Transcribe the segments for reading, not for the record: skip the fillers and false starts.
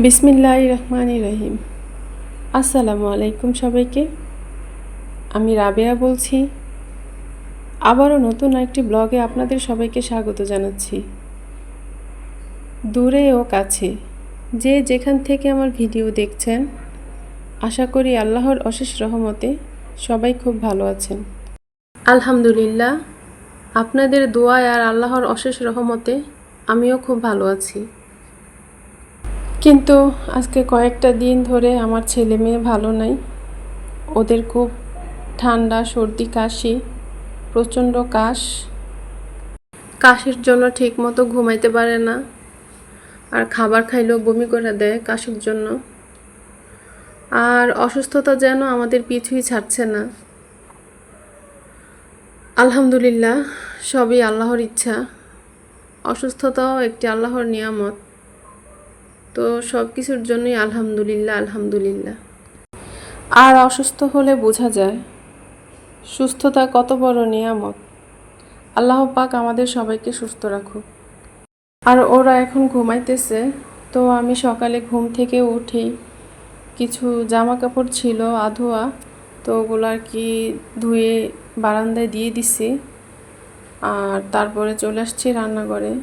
বিসমিল্লাহির রহমানির রহিম। আসসালামু আলাইকুম সবাইকে। আমি রাবেয়া বলছি। আবারও নতুন একটি ব্লগে আপনাদের সবাইকে স্বাগত জানাচ্ছি। দূরে ও কাছে যে যেখান থেকে আমার ভিডিও দেখছেন, আশা করি আল্লাহর অশেষ রহমতে সবাই খুব ভালো আছেন। আলহামদুলিল্লাহ, আপনাদের দোয়ায় আর আল্লাহর অশেষ রহমতে আমিও খুব ভালো আছি। কিন্তু আজকে কয়েকটা দিন ধরে আমার ছেলে মেয়ে ভালো নাই। ওদের খুব ঠান্ডা, সর্দি, কাশি, প্রচণ্ড কাশির জন্য ঠিক মতো ঘুমাইতে পারে না, আর খাবার খাইলেও বমি করে দেয় কাশির জন্য। আর অসুস্থতা যেন আমাদের পিছুই ছাড়ছে না। আলহামদুলিল্লাহ, সবই আল্লাহর ইচ্ছা। অসুস্থতাও একটি আল্লাহর নিয়ামত। তো সব কিছুর জন্যই আলহামদুলিল্লাহ আলহামদুলিল্লাহ। আর অসুস্থ হলে বোঝা যায় সুস্থতা কত বড় নিয়ামত। আল্লাহ পাক আমাদের সবাইকে সুস্থ রাখুক। আর ওরা এখন ঘুমাইতেছে, তো আমি সকালে ঘুম থেকে উঠেই কিছু জামা কাপড় ছিল আধোয়া, তো ওগুলো আর কি ধুয়ে বারান্দায় দিয়ে দিছি। আর তারপরে চলে আসছি রান্নাঘরে।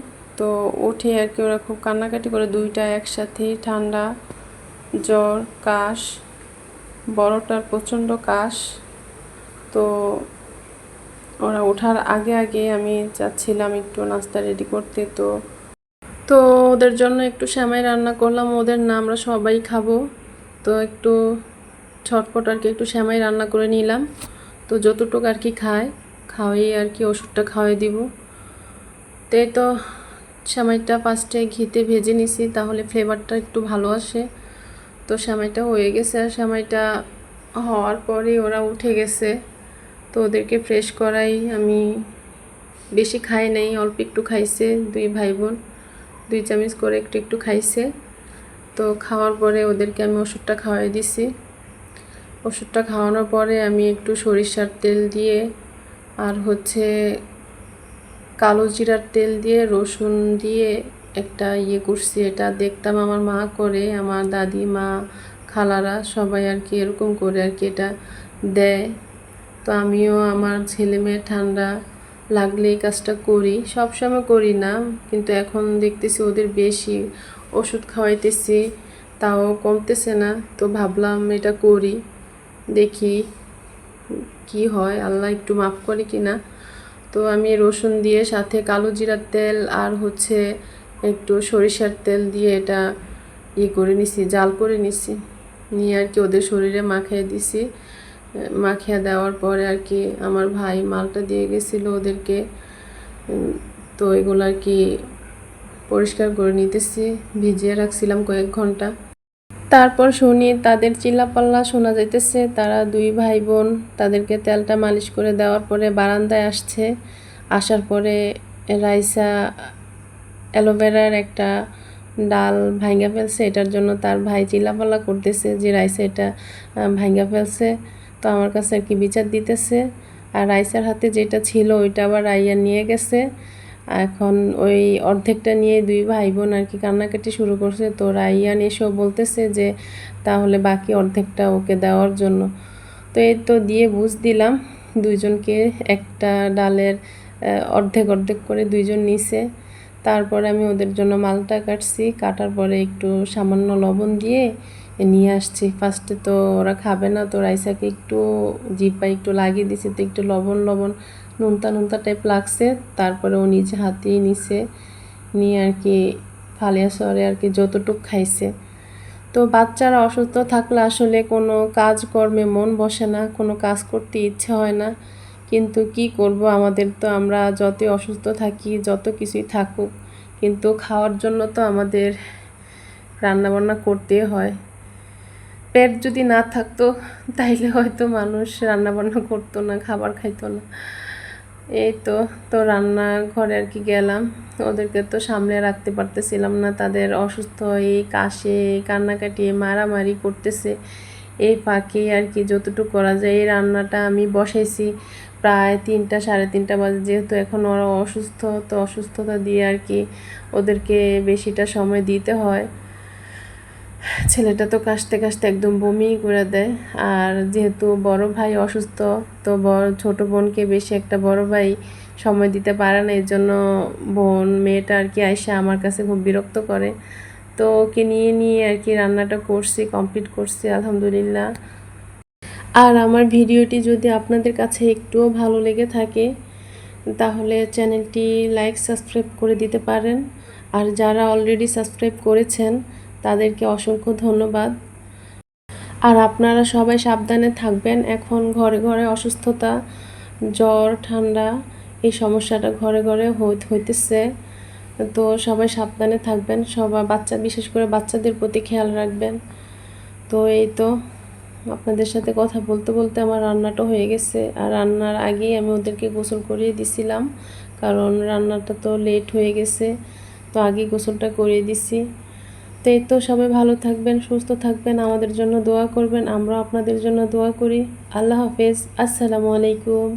তো উঠে আর কি ওরা খুব কান্নাকাটি করে, দুইটা একসাথেই, ঠান্ডা, জ্বর, কাশ। বড়টার প্রচণ্ড কাশ। তো ওরা ওঠার আগে আগে আমি চাচ্ছিলাম একটু নাস্তা রেডি করতে। তো ওদের জন্য একটু সেমাই রান্না করলাম। ওদের না, আমরা সবাই খাবো, তো একটু ছটপট আর কি একটু সেমাই রান্না করে নিলাম। তো যতটুকু আর কি খাওয়াই আর কি ওষুধটা খাওয়াই দিব। তো সেমাইটা ফার্স্টে ঘিতে ভেজে নিছি, তাহলে ফ্লেভারটা একটু ভালো আসে। তো সেমাইটা হয়ে গেছে, আর সেমাইটা হওয়ার পরে ওরা উঠে গেছে। তো ওদেরকে ফ্রেশ করাই, আমি বেশি খাই নাই, অল্প একটু খাইছে। দুই ভাই বোন 2 চামচ করে একটু একটু খাইছে। তো খাওয়ার পরে ওদেরকে আমি ওষুধটা খাওয়াই দিছি। ওষুধটা খাওয়ানোর পরে আমি একটু সরিষার তেল দিয়ে আর কালো জিরার তেল দিয়ে রসুন দিয়ে একটা করছি। এটা দেখতাম আমার মা করে, আমার দাদি, মা, খালারা সবাই আর কি এরকম করে আর কি এটা দেয়। তো আমিও আমার ছেলে মেয়ে ঠান্ডা লাগলে এই কাজটা করি। সবসময় করি না, কিন্তু এখন দেখতেছি ওদের বেশি ওষুধ খাওয়াইতেছি, তাও কমতেছে না। তো ভাবলাম এটা করি, দেখি কি হয়, আল্লাহ একটু মাফ করে কিনা। তো আমি রসুন দিয়ে সাথে কালো জিরার তেল আর একটু সরিষার তেল দিয়ে এটা করে নিছি, জাল করে নিছি। নিয়ে আর কি ওদের শরীরে মাখিয়ে দিছি। মাখিয়ে দেওয়ার পরে আর কি আমার ভাই মালটা দিয়ে গেছিলো ওদেরকে। তো এগুলো আর কি পরিষ্কার করে নিতেছি, ভিজিয়ে রাখছিলাম কয়েক ঘন্টা। তারপর শুনি তাদের চিল্লাপাল্লা শোনা যাইতেছে। তারা 2 ভাই বোন তাদেরকে তেলটা মালিশ করে দেওয়ার পরে বারান্দায় আসছে। আসার পরে রাইসা অ্যালোভেরার একটা ডাল ভাঙ্গা ফেলছে, এটার জন্য তার ভাই চিল্লাপাল্লা করতেছে যে রাইসা এটা ভাঙ্গা ফেলছে। তো আমার কাছে আর কি বিচার দিতেছে। আর রাইসার হাতে যেটা ছিল ওইটা আবার রাইয়া নিয়ে গেছে। এখন ওই অর্ধেকটা নিয়ে 2 ভাই বোন আর কি কান্নাকাটি শুরু করছে। তো রাইয়ান এসেও বলতেছে যে তাহলে বাকি অর্ধেকটা ওকে দেওয়ার জন্য। তো এই তো দিয়ে বুঝ দিলাম, দুইজনকে একটা ডালের অর্ধেক অর্ধেক করে দুইজন নিছে। তারপরে আমি ওদের জন্য মালটা কাটছি, কাটার পরে একটু সামান্য লবণ দিয়ে নিয়ে আসছি। ফার্স্টে তো ওরা খাবে না, তো রাইসাকে একটু জিহ্বায় একটু লাগিয়ে দিছি, তো একটু লবণ নুনতা টাইপ লাগছে। তারপরে ও নিজে হাতেই নিছে, নিয়ে আর কি ফালিয়া সরে আর কি যতটুক খাইছে। তো বাচ্চারা অসুস্থ থাকলে আসলে কোনো কাজকর্মে মন বসে না, কোনো কাজ করতে ইচ্ছে হয় না। কিন্তু কি করব, আমাদের তো আমরা যতই অসুস্থ থাকি, যত কিছুই থাকুক, কিন্তু খাওয়ার জন্য তো আমাদের রান্নাবান্না করতেই হয়। পেট যদি না থাকতো তাইলে হয়তো মানুষ রান্নাবান্না করতো না, খাবার খাইতো না। এই তো রান্নাঘরে আর কি গেলাম। ওদেরকে তো সামনে রাখতে পারতেছিলাম না, তাদের অসুস্থ, এই কাশে, কান্নাকাটি, মারামারি করতেছে। এই ফাঁকে আর কি যতটুকু করা যায়, এই রান্নাটা আমি বসাইছি প্রায় 3টা 3:30 বাজে, যেহেতু এখন ওরা অসুস্থ। তো অসুস্থতা দিয়ে আর কি ওদেরকে বেশিটা সময় দিতে হয়। ছেলেটা তো কাশতে কাশতে একদম বমি করে দেয়। আর যেহেতু বড় ভাই অসুস্থ, তো ছোট বোনকে বেশি একটা বড় ভাই সময় দিতে পারে না, এর জন্য মেয়েটা আর কি আইসা আমার কাছে খুব বিরক্ত করে। তো ওকে নিয়ে নিয়ে আর কি রান্নাটা করছি, কমপ্লিট করছি আলহামদুলিল্লাহ। আর আমার ভিডিওটি যদি আপনাদের কাছে একটুও ভালো লেগে থাকে তাহলে চ্যানেলটি লাইক সাবস্ক্রাইব করে দিতে পারেন। আর যারা অলরেডি সাবস্ক্রাইব করেছেন তাদেরকে অসংখ্য ধন্যবাদ। আর আপনারা সবাই সাবধানে থাকবেন। এখন ঘরে ঘরে অসুস্থতা, জ্বর, ঠান্ডা, এই সমস্যাটা ঘরে ঘরে হইতেছে। তো সবাই সাবধানে থাকবেন, সবাই বিশেষ করে বাচ্চাদের প্রতি খেয়াল রাখবেন। তো এই তো আপনাদের সাথে কথা বলতে বলতে আমার রান্নাটা হয়ে গেছে। আর রান্নার আগেই আমি ওদেরকে গোসল করিয়ে দিছিলাম, কারণ রান্নাটা তো লেট হয়ে গেছে, তো আগেই গোসলটা করিয়ে দিছি। তো এই তো সবাই ভালো থাকবেন, সুস্থ থাকবেন, আমাদের জন্য দোয়া করবেন, আমরা আপনাদের জন্য দোয়া করি। আল্লাহ হাফেজ, আসসালামু আলাইকুম।